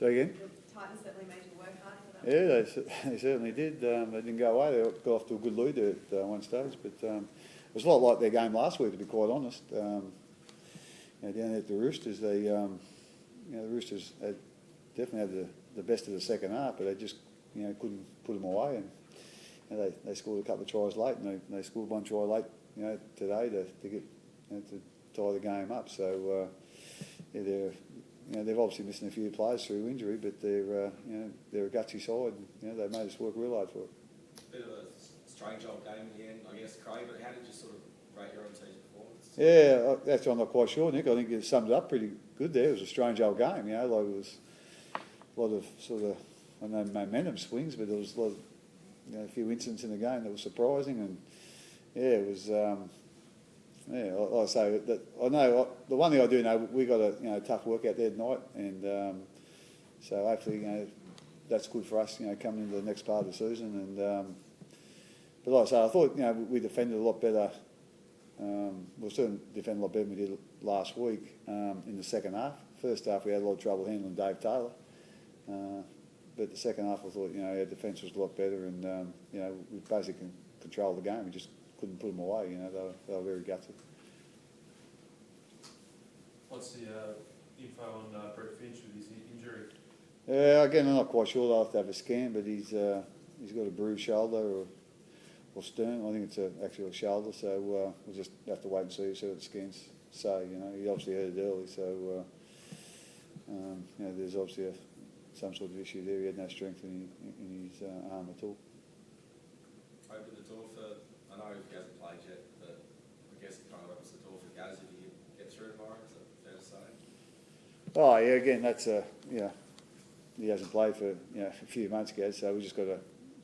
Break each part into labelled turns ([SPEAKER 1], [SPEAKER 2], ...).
[SPEAKER 1] So again?
[SPEAKER 2] The Titans certainly made you work hard for that.
[SPEAKER 1] Yeah, they certainly did. They didn't go away. They got off to a good lead at one stage, but it was a lot like their game last week, to be quite honest. Down at the Roosters, the Roosters had definitely had the best of the second half, but they just couldn't put them away, and they scored a couple of tries late, and they scored one try late today to get to tie the game up. So they're obviously missing a few players through injury, but they're a gutsy side. They made us work real hard for it.
[SPEAKER 3] Bit of a strange old game in the end, I guess, Craig. But how did you sort of rate your own team's performance?
[SPEAKER 1] Yeah, that's I'm not quite sure, Nick. I think it summed it up pretty good there. It was a strange old game, like it was a lot of sort of, I know momentum swings, but there was a lot of, a few incidents in the game that was surprising, and it was. Like I say, that I know the one thing I do know, we got a tough work out there tonight, and so hopefully that's good for us, coming into the next part of the season. And but like I say, I thought we defended a lot better. We certainly defended a lot better than we did last week in the second half. First half we had a lot of trouble handling Dave Taylor, but the second half I thought our defence was a lot better, and we basically controlled the game. We just couldn't put them away. They were very gutted.
[SPEAKER 4] What's the info on Brett Finch with his injury?
[SPEAKER 1] Again, I'm not quite sure. They'll have to have a scan, but he's got a bruised shoulder or sternum. I think it's actually a shoulder. So we'll just have to wait and see what the scans say. He obviously heard it early, so there's obviously some sort of issue there. He had no strength in his arm at all.
[SPEAKER 3] Open the door for. I know he hasn't played yet, but I guess it kind of opens the door for Gaz if he gets through tomorrow. Is that fair to say?
[SPEAKER 1] Oh yeah, again that's he hasn't played for a few months ago, so we just got to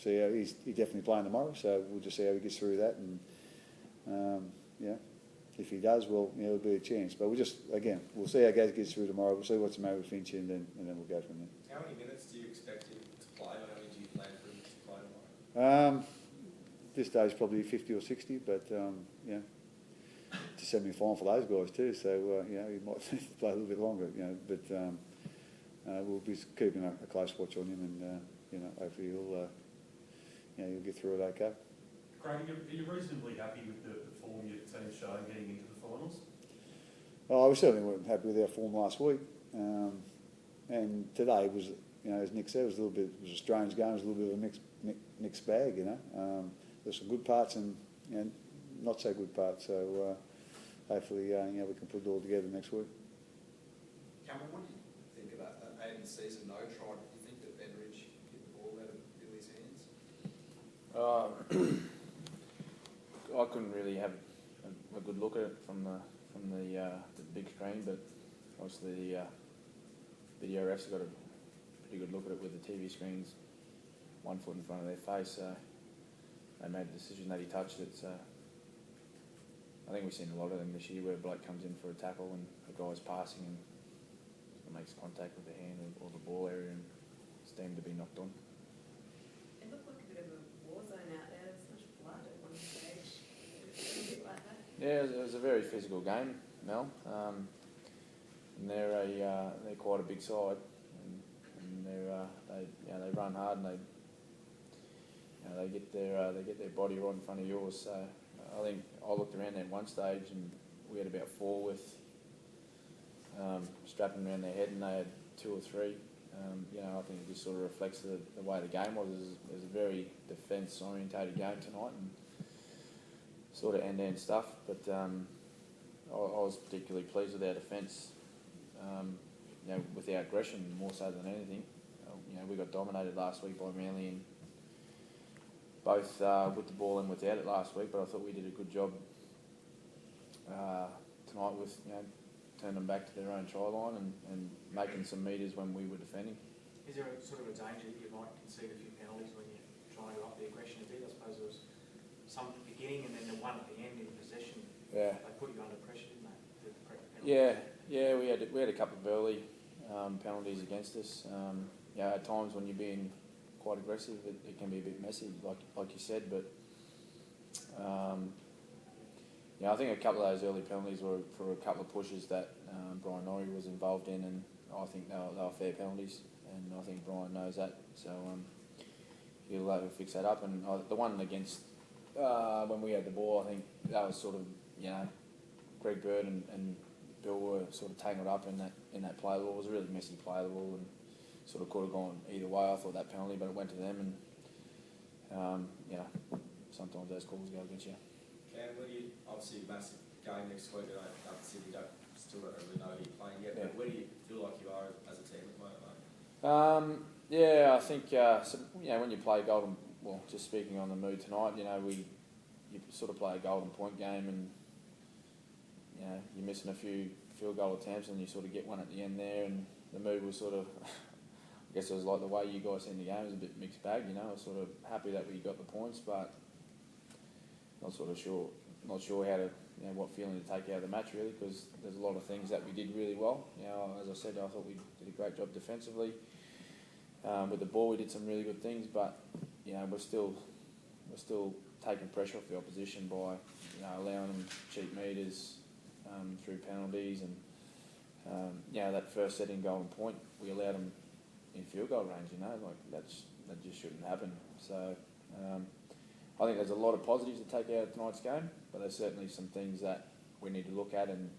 [SPEAKER 1] see how he's definitely playing tomorrow. So we'll just see how he gets through that, and if he does, well, it'll be a chance. But we'll see how Gaz gets through tomorrow. We'll see what's the matter with Finch, and then we'll go from there.
[SPEAKER 3] How many minutes do you expect him to play, or how many do you plan for him to play tomorrow?
[SPEAKER 1] This stage probably 50 or 60, but it's a semi-final for those guys too. So he might play a little bit longer, but we'll be keeping a close watch on him, and hopefully he'll get through it okay.
[SPEAKER 4] Craig, are you reasonably happy with the form your team's showing getting into the finals?
[SPEAKER 1] Oh, we certainly weren't happy with our form last week, and today was, as Nick said, it was a strange game. It was a little bit of a mixed bag, There's some good parts and not so good parts. So hopefully, we can put it all together next week.
[SPEAKER 5] Cameron, what do you think about that AAMI season no try? Do you think that Bedridge hit the ball out of Billy's hands?
[SPEAKER 6] I couldn't really have a good look at it from the big screen, but obviously the video refs have got a pretty good look at it with the TV screens 1 foot in front of their face. So they made the decision that he touched it. So I think we've seen a lot of them this year where a bloke comes in for a tackle and a guy's passing and makes contact with the hand or the ball area and it's deemed to be knocked on.
[SPEAKER 2] It looked like a bit of a war zone out there. There was so much blood at one stage. A bit like that.
[SPEAKER 6] Yeah, it was a very physical game, Mel. And they're quite a big side, and they run hard and they get their body right in front of yours. So I think I looked around there at one stage and we had about 4 with strapping around their head, and they had 2 or 3. I think it just sort of reflects the way the game was. It was a very defence-orientated game tonight, and sort of end-to-end stuff. But I was particularly pleased with our defence. With our aggression more so than anything. We got dominated last week by Manly, and both with the ball and without it last week. But I thought we did a good job tonight with turning them back to their own try line and making some metres when we were defending.
[SPEAKER 7] Is there a sort of a danger that you might concede a few penalties when you're trying to up the aggression a bit? I suppose there was some at the beginning and then the one at the end in possession.
[SPEAKER 6] Yeah.
[SPEAKER 7] They put you under pressure, didn't they?
[SPEAKER 6] Yeah. We had a couple of early penalties against us. At times when you're being quite aggressive, it can be a bit messy, like you said. But I think a couple of those early penalties were for a couple of pushes that Brian Norrie was involved in, and I think they were fair penalties. and I think Brian knows that. So he'll fix that up. And the one against when we had the ball, I think that was sort of, you know, Greg Bird and Bill were sort of tangled up in that play. It was a really messy play, and sort of could have gone either way. I thought that penalty, but it went to them, and you know, sometimes those calls go against you.
[SPEAKER 3] Cam, where do you, obviously a massive game next week, I know up in Sydney, still don't really know who you're playing yet, but where do you feel like you are as a team at the moment, mate?
[SPEAKER 6] Yeah, I think so, you know, when you play Golden, well, just speaking on the mood tonight, you know, you sort of play a Golden Point game, and you know, you're missing a few field goal attempts, and you sort of get one at the end there, and the mood was sort of, I guess it was like the way you guys seen the game was a bit mixed bag, you know. I was sort of happy that we got the points, but not sure how to, you know, what feeling to take out of the match really, because there's a lot of things that we did really well. You know, as I said, I thought we did a great job defensively. With the ball, we did some really good things, but you know, we're still taking pressure off the opposition by, you know, allowing them cheap meters through penalties, and you know, that first set in Golden Point, we allowed them in field goal range. You know, like that just shouldn't happen. So I think there's a lot of positives to take out of tonight's game, but there's certainly some things that we need to look at, and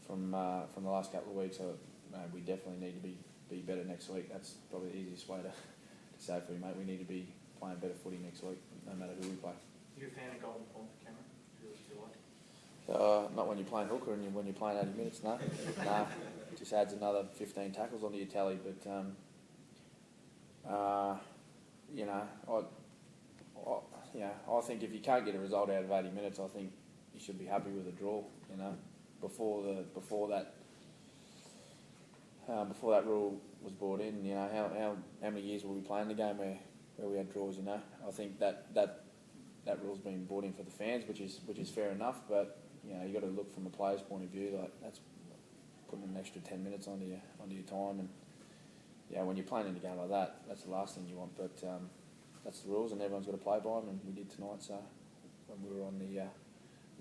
[SPEAKER 6] from the last couple of weeks, we definitely need to be better next week. That's probably the easiest way to say for you, mate. We need to be playing better footy next week, no matter who we play.
[SPEAKER 7] You a fan of Golden Point, Cameron? Do you like?
[SPEAKER 6] Not when you're playing hooker and when you're playing 80 minutes, no. No, it just adds another 15 tackles onto your tally. But you know, I think if you can't get a result out of 80 minutes, I think you should be happy with a draw. You know, before that rule was brought in, you know, how many years were we playing the game where we had draws? You know, I think that rule's been brought in for the fans, which is fair enough. But you know, you got to look from a player's point of view. Like, that's putting an extra 10 minutes onto your time, and yeah, when you're playing in a game like that, that's the last thing you want. But that's the rules, and everyone's got to play by them, and we did tonight. So when we were on the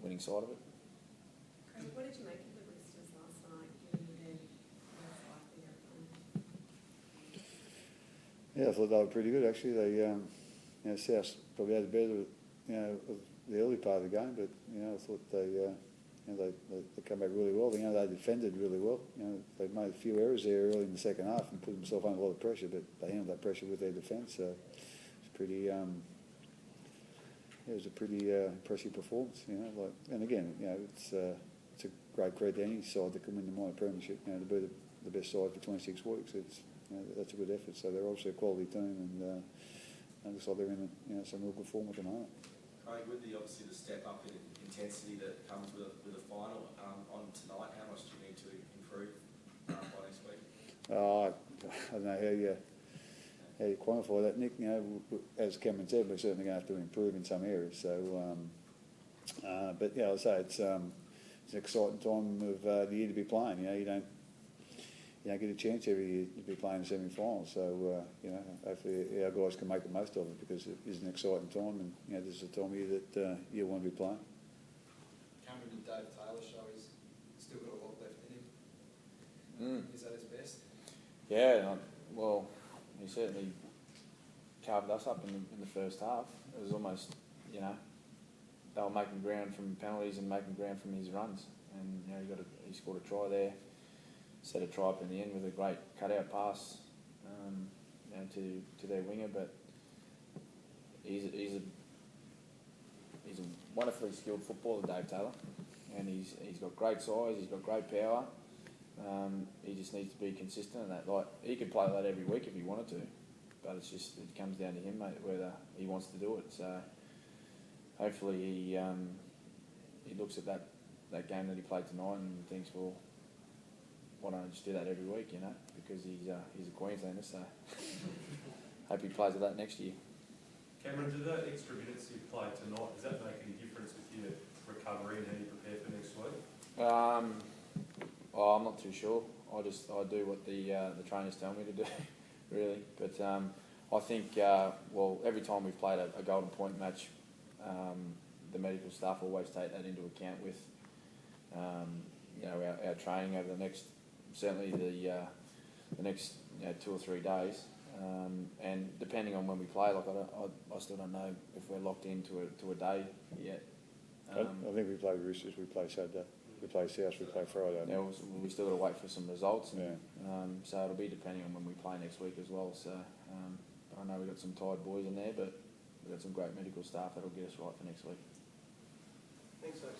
[SPEAKER 6] winning side of it.
[SPEAKER 2] Craig, what did you make of the Roosters last night, given their most likely outcome?
[SPEAKER 1] Yeah, I thought they were pretty good actually. They, you know, South probably had the better, you know, of the early part of the game, but you know, I thought they, you know, they come back really well. You know, they defended really well. You know, they made a few errors there early in the second half and put themselves under a lot of pressure, but they handled that pressure with their defence. So it's pretty. It was a pretty impressive performance. You know, like, and again, you know, it's a great credit to any side that can win the minor premiership. You know, to be the best side for 26 weeks. It's, you know, that's a good effort. So they're obviously a quality team, and it looks like they're in some real good form at the moment.
[SPEAKER 3] Craig, with obviously the step up in intensity that comes with a final on tonight, how much do you need to improve by next week?
[SPEAKER 1] I don't know how you quantify that, Nick. You know, as Cameron said, we're certainly going to have to improve in some areas. So, but yeah, I'd say it's an exciting time of the year to be playing. You know, you don't get a chance every year to be playing the semi-finals. So, you know, hopefully our guys can make the most of it, because it is an exciting time, and you know, this is a time of year that you want to be playing.
[SPEAKER 5] Cameron, did Dave Taylor show he's still got a lot left in him? Is that his best?
[SPEAKER 6] Yeah, well, he certainly carved us up in the first half. It was almost, you know, they were making ground from penalties and making ground from his runs, and you know, he scored a try there, set a try up in the end with a great cutout pass, you know, to their winger. But he's a wonderfully skilled footballer, Dave Taylor, and he's got great size, he's got great power. He just needs to be consistent in that. Like, he could play that every week if he wanted to, but it comes down to him, mate, whether he wants to do it. So hopefully he looks at that game that he played tonight and thinks, well, why don't I just do that every week, you know? Because he's a Queenslander, so hope he plays with that next year.
[SPEAKER 4] Cameron, do the extra minutes you played tonight, does that make any difference with your recovery and how you prepare for next week?
[SPEAKER 6] I'm not too sure. I do what the trainers tell me to do, really. But I think, every time we've played a Golden Point match, the medical staff always take that into account with, you know, our training over the next, certainly the the next 2 or 3 days. And depending on when we play, like I still don't know if we're locked into a day yet.
[SPEAKER 1] I think we play Roosters, we play Saturday, we play South, we play Friday.
[SPEAKER 6] Now we still got to wait for some results. And,
[SPEAKER 1] Yeah.
[SPEAKER 6] so it'll be depending on when we play next week as well. So I know we've got some tired boys in there, but we've got some great medical staff that'll get us right for next week.
[SPEAKER 7] Thanks, folks.